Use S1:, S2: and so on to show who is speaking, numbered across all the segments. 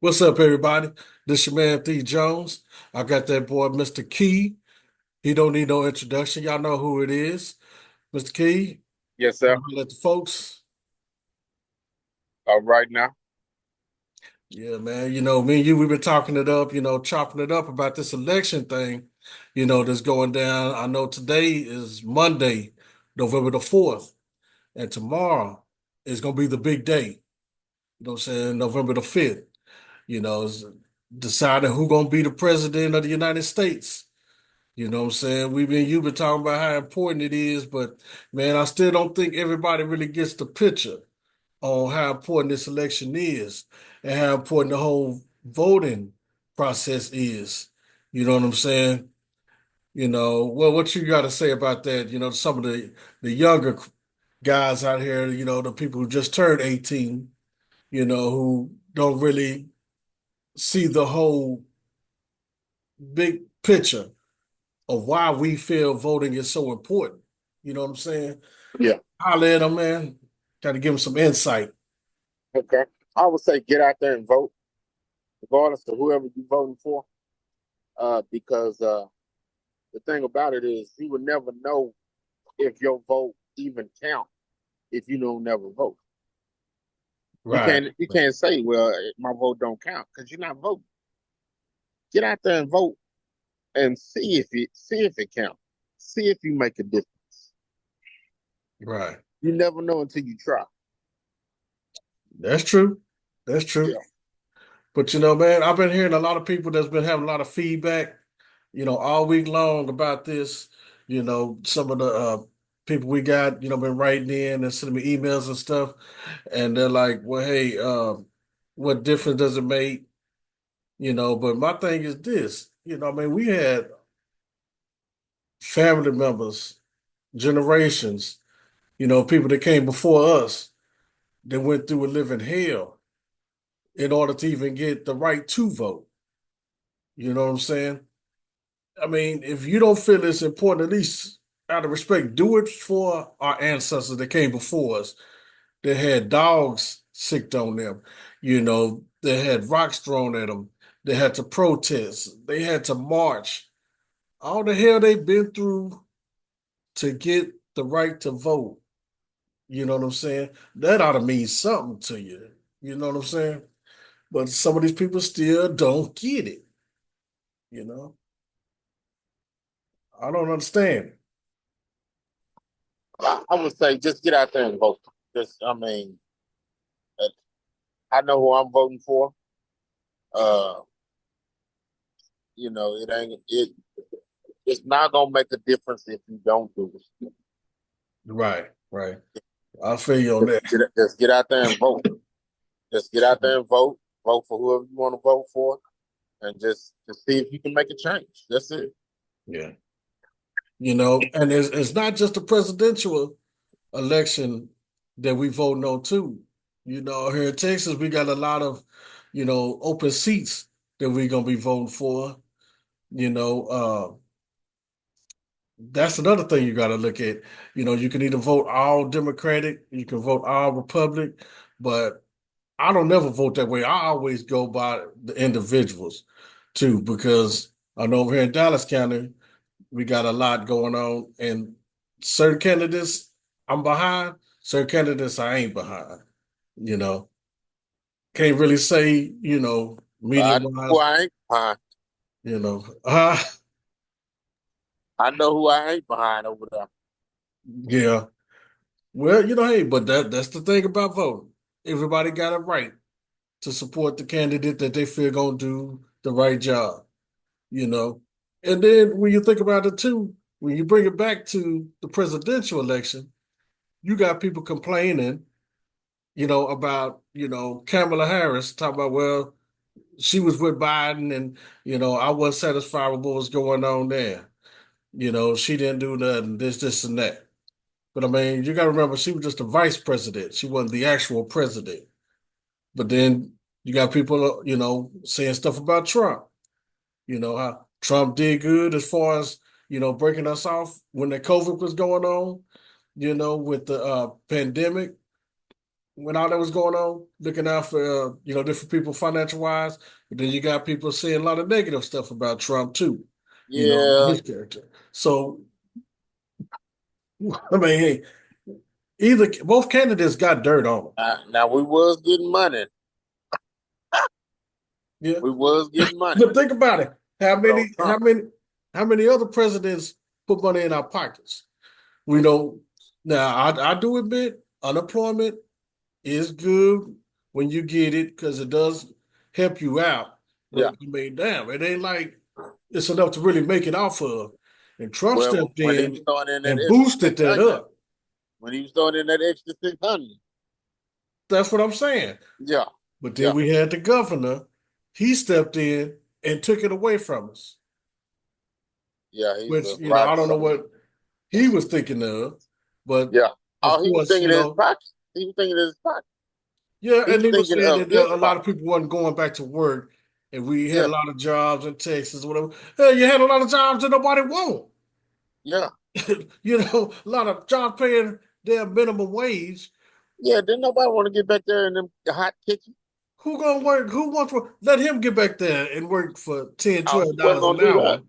S1: What's up, everybody? This your man Thee Jones. I got that boy Mr.Kee. He don't need no introduction. Y'all know who it is. Mr.Kee,
S2: Yes, sir.
S1: let the folks.
S2: All right now.
S1: Yeah, man. Me and you, we've been talking it up, chopping it up about this election thing, that's going down. I know today is Monday, November the 4th, and tomorrow is gonna be the big day. You know what I'm saying? November the 5th. Is deciding who gonna be the president of the United States. You know what I'm saying? You've been talking about how important it is, but man, I still don't think everybody really gets the picture on how important this election is and how important the whole voting process is. You know what I'm saying? Well, what you got to say about that? Some of the younger guys out here, the people who just turned 18, who don't really see the whole big picture of why we feel voting is so important. You know what I'm saying?
S2: Yeah.
S1: Holler at them, man. Got to give them some insight.
S2: Okay. I would say get out there and vote, regardless of whoever you're voting for. Because the thing about it is you would never know if your vote even count if you don't never vote. You
S1: Right.
S2: can't you can't say, well, my vote don't count because you're not voting. Get out there and vote and see if it counts. See if you make a difference.
S1: Right.
S2: You never know until you try.
S1: That's true. That's true.
S2: Yeah.
S1: But man, I've been hearing a lot of people that's been having a lot of feedback, all week long about this. Some of the people we got, been writing in and sending me emails and stuff. And they're like, well, hey, what difference does it make? But my thing is this, we had family members, generations, people that came before us that went through a living hell in order to even get the right to vote. You know what I'm saying? I mean, if you don't feel it's important, at least out of respect, do it for our ancestors that came before us. They had dogs sicked on them. They had rocks thrown at them. They had to protest. They had to march. All the hell they've been through to get the right to vote. You know what I'm saying? That ought to mean something to you. You know what I'm saying? But some of these people still don't get it. You know, I don't understand.
S2: I would say just get out there and vote. Just I mean, I know who I'm voting for. Uh, it's not gonna make a difference if you don't do it.
S1: Right, right. I feel you on that.
S2: Just get out there and vote. Just get out there and vote. Vote for whoever you want to vote for, and just see if you can make a change. That's it.
S1: Yeah. And it's not just a presidential election that we voting on too. Here in Texas, we got a lot of, open seats that we're gonna be voting for. You know, uh, that's another thing you got to look at. You can either vote all Democratic, you can vote all Republic, but I don't never vote that way. I always go by the individuals too, because I know over here in Dallas County, we got a lot going on, and certain candidates I'm behind, certain candidates I ain't behind. You know, can't really say,
S2: I
S1: medium
S2: know who
S1: wise,
S2: I ain't behind.
S1: uh,
S2: I know who I ain't behind over there.
S1: yeah. Well, hey, but that's the thing about voting. Everybody got a right to support the candidate that they feel gonna do the right job, you know. And then when you think about it too, when you bring it back to the presidential election, you got people complaining, about, Kamala Harris talking about, well, she was with Biden and, I wasn't satisfied with what was going on there. She didn't do nothing, this, and that. But I mean, you got to remember, she was just the vice president. She wasn't the actual president. But then you got people, saying stuff about Trump. How Trump did good as far as, breaking us off when the COVID was going on, with the pandemic. when all that was going on, looking out for different people financial wise. But then you got people saying a lot of negative stuff about Trump too,
S2: Yeah.
S1: his character. So I mean, hey, either both candidates got dirt on them.
S2: Now we was getting money.
S1: Yeah,
S2: We was getting money.
S1: but think about it. How
S2: But on
S1: many, how
S2: Trump,
S1: many, how many other presidents put money in our pockets? We know now. I do admit unemployment is good when you get it because it does help you out.
S2: yeah.
S1: But I mean, damn, it ain't like it's enough to really make it off of. And Trump
S2: Well,
S1: stepped
S2: when he was
S1: in
S2: throwing in that
S1: and
S2: extra
S1: boosted
S2: six
S1: that
S2: hundred,
S1: up.
S2: when he was throwing in that extra 600,
S1: That's what I'm saying.
S2: yeah,
S1: But then
S2: yeah,
S1: we had the governor. He stepped in and took it away from us.
S2: yeah, he's
S1: Which
S2: a rock
S1: I don't know
S2: star.
S1: what he was thinking of, but
S2: Yeah.
S1: of
S2: Oh, he was
S1: course,
S2: thinking of his pocket. He was thinking of his pocket.
S1: yeah,
S2: He
S1: and
S2: was
S1: he was
S2: thinking
S1: saying
S2: of
S1: that
S2: his
S1: a lot of
S2: pocket.
S1: people wasn't going back to work, and we had a
S2: Yeah,
S1: lot of jobs in Texas, whatever. Hell, you had a lot of jobs that nobody want.
S2: yeah,
S1: A lot of jobs paying their minimum wage.
S2: yeah. Didn't nobody want to get back there in them hot kitchen?
S1: Who gonna work? Who wants to let him get back there and work for 10,
S2: Oh,
S1: twelve
S2: he wasn't
S1: dollars
S2: gonna
S1: an
S2: do that.
S1: hour?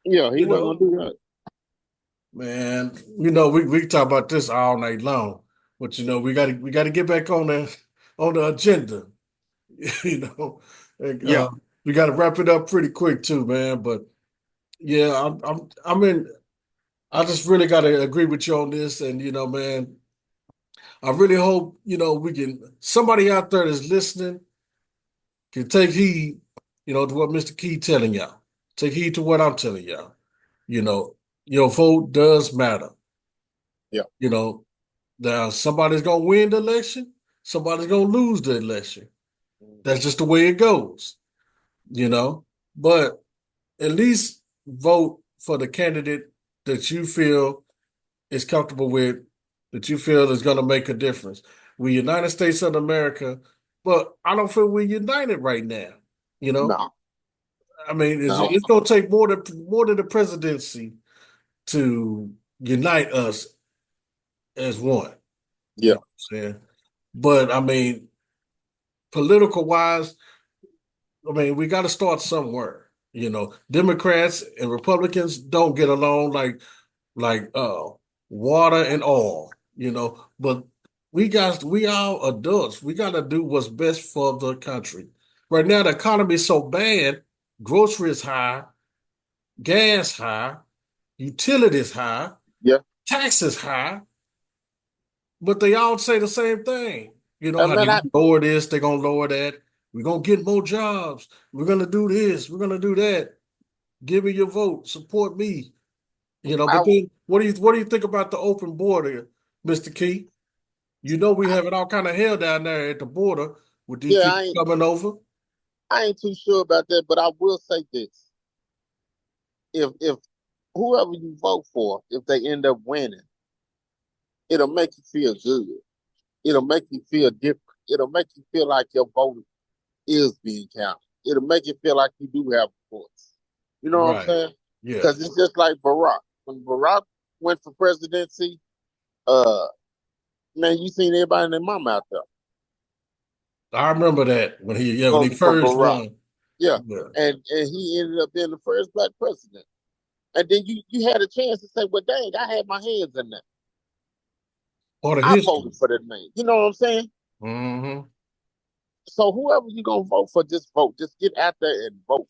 S2: Yeah, he
S1: You
S2: wasn't gonna
S1: know,
S2: do that.
S1: man. We talk about this all night long, but we gotta get back on the agenda. you know, and,
S2: Yeah,
S1: we got to wrap it up pretty quick too, man. But yeah, I'm in. I just really got to agree with you on this, and man, I really hope we can somebody out there that's listening can take heed, to what Mr. Kee telling y'all. Take heed to what I'm telling y'all. You know, your vote does matter.
S2: yeah.
S1: You know, now somebody's gonna win the election, somebody's gonna lose the election. That's just the way it goes. You know, but at least vote for the candidate that you feel is comfortable with, that you feel is going to make a difference. We're United States of America, but I don't feel we're united right now. You know,
S2: No,
S1: I mean,
S2: no.
S1: it's going to take more than the presidency to unite us as one. You
S2: Yeah,
S1: know what I'm saying? But I mean, political wise, I mean, we got to start somewhere. Democrats and Republicans don't get along like water and oil, but we all adults. We gotta do what's best for the country. Right now the economy is so bad, groceries high, gas high, utilities high,
S2: yeah.
S1: taxes high, but they all say the same thing. How they
S2: Man,
S1: gonna lower this, they gonna lower that. We're gonna get more jobs. We're gonna do this, we're gonna do that. Give me your vote, support me. But
S2: I,
S1: then what do you think about the open border, Mr. Kee? We
S2: I,
S1: having all kind of hell down there at the border with these
S2: yeah,
S1: people coming over.
S2: I ain't too sure about that, but I will say this: if whoever you vote for, if they end up winning, it'll make you feel good. It'll make you feel different. It'll make you feel like your vote is being counted. It'll make you feel like you do have a voice. You know what I'm
S1: Right.
S2: saying?
S1: Yeah.
S2: Because it's just like Barack. When Barack went for presidency, uh, man, you seen everybody and their mama out there
S1: I remember that when he
S2: voting for
S1: first
S2: Barack.
S1: won.
S2: Yeah,
S1: Yeah.
S2: and he ended up being the first black president. And then you had a chance to say, well, dang, I had my hands in that.
S1: Part of
S2: I
S1: history.
S2: voted for that man. You know what I'm saying?
S1: Hmm.
S2: So whoever you gonna vote for, just vote. Just get out there and vote.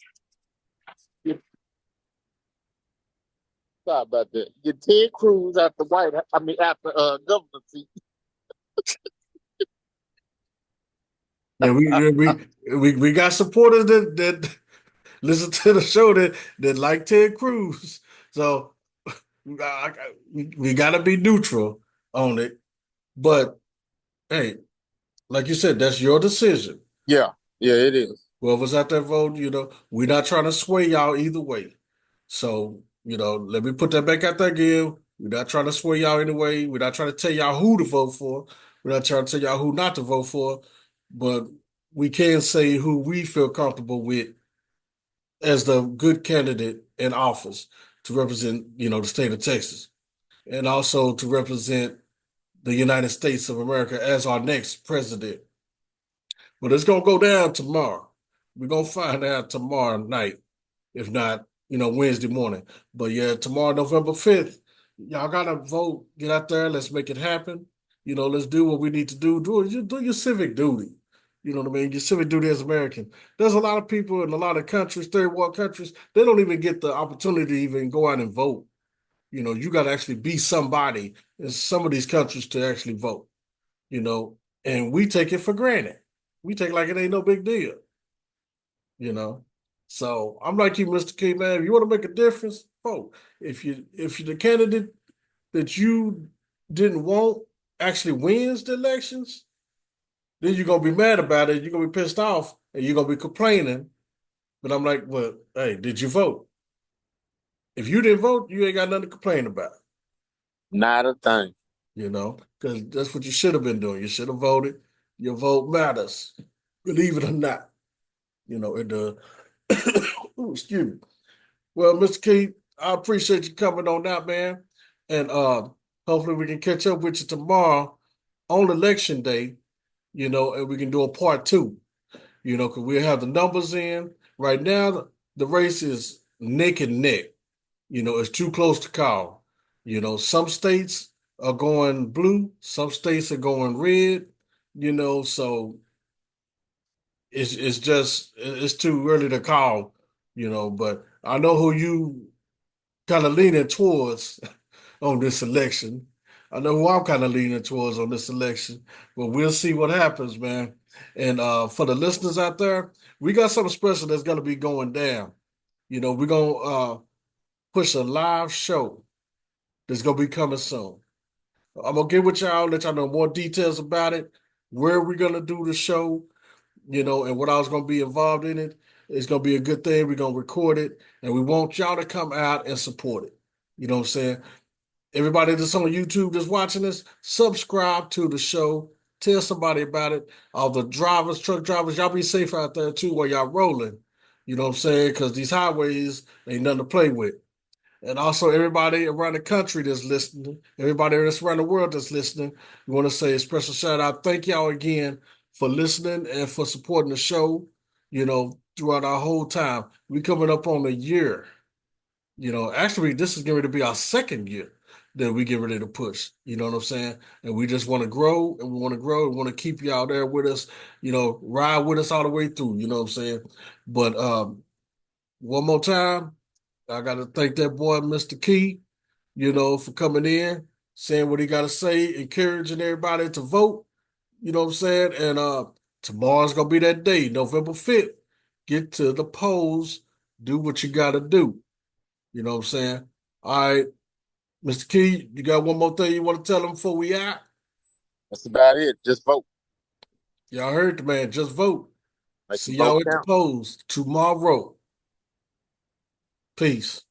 S2: Sorry about that. Get Ted Cruz out the White. I mean, out the governor seat.
S1: And we got supporters that listen to the show that like Ted Cruz. So we got to be neutral on it. But hey, like you said, that's your decision.
S2: Yeah, yeah, it is.
S1: Whoever's out there voting, we're not trying to sway y'all either way. So, let me put that back out there again. We're not trying to sway y'all anyway. We're not trying to tell y'all who to vote for. We're not trying to tell y'all who not to vote for. But we can say who we feel comfortable with as the good candidate in office to represent, the state of Texas and also to represent the United States of America as our next president. But it's gonna go down tomorrow. We're gonna find out tomorrow night, if not, Wednesday morning. But yeah, tomorrow, November 5th, y'all gotta vote. Get out there, let's make it happen. Let's do what we need to do. Do your civic duty. You know what I mean? Your civic duty as American. There's a lot of people in a lot of countries, third world countries, they don't even get the opportunity to even go out and vote. You got to actually be somebody in some of these countries to actually vote, you know, and we take it for granted. We take like it ain't no big deal, you know. So I'm like you, Mr. Kee, man. If you want to make a difference, vote. If you the candidate that you didn't want actually wins the elections, then you're gonna be mad about it. You're gonna be pissed off, and you're gonna be complaining. But I'm like, well, hey, did you vote? If you didn't vote, you ain't got nothing to complain about.
S2: Not a thing.
S1: Because that's what you should have been doing. You should have voted. Your vote matters, believe it or not. It Ooh, excuse me. Well, Mr. Kee, I appreciate you coming on out, man. And hopefully we can catch up with you tomorrow on election day, and we can do a part two, because we have the numbers in. Right now, the race is neck and neck. It's too close to call. Some states are going blue, some states are going red, so it's too early to call, but I know who you kind of leaning towards on this election. I know who I'm kind of leaning towards on this election, but we'll see what happens, man. And for the listeners out there, we got something special that's gonna be going down. We're gonna push a live show that's gonna be coming soon. I'm gonna get with y'all, let y'all know more details about it, where we're gonna do the show, and what I was gonna be involved in it. It's gonna be a good thing. We're gonna record it, and we want y'all to come out and support it. You know what I'm saying? Everybody that's on YouTube that's watching this, subscribe to the show. Tell somebody about it. All the drivers, truck drivers, y'all be safe out there too while y'all rolling. You know what I'm saying? Because these highways ain't nothing to play with. And also everybody around the country that's listening, everybody that's around the world that's listening, we want to say a special shout out. Thank y'all again for listening and for supporting the show, throughout our whole time. We coming up on a year. Actually, this is going to be our second year that we get ready to push. You know what I'm saying? And we just want to grow and we want to grow and want to keep y'all there with us, ride with us all the way through. You know what I'm saying? But one more time, I got to thank that boy, Mr. Kee, for coming in, saying what he got to say, encouraging everybody to vote. You know what I'm saying? And tomorrow's gonna be that day, November 5th. Get to the polls, do what you got to do. You know what I'm saying? All right, Mr. Kee, you got one more thing you want to tell them before we out?
S2: That's about it. Just vote.
S1: Y'all heard the man. Just vote.
S2: Make
S1: See
S2: your vote
S1: y'all at the
S2: count.
S1: polls tomorrow. Peace.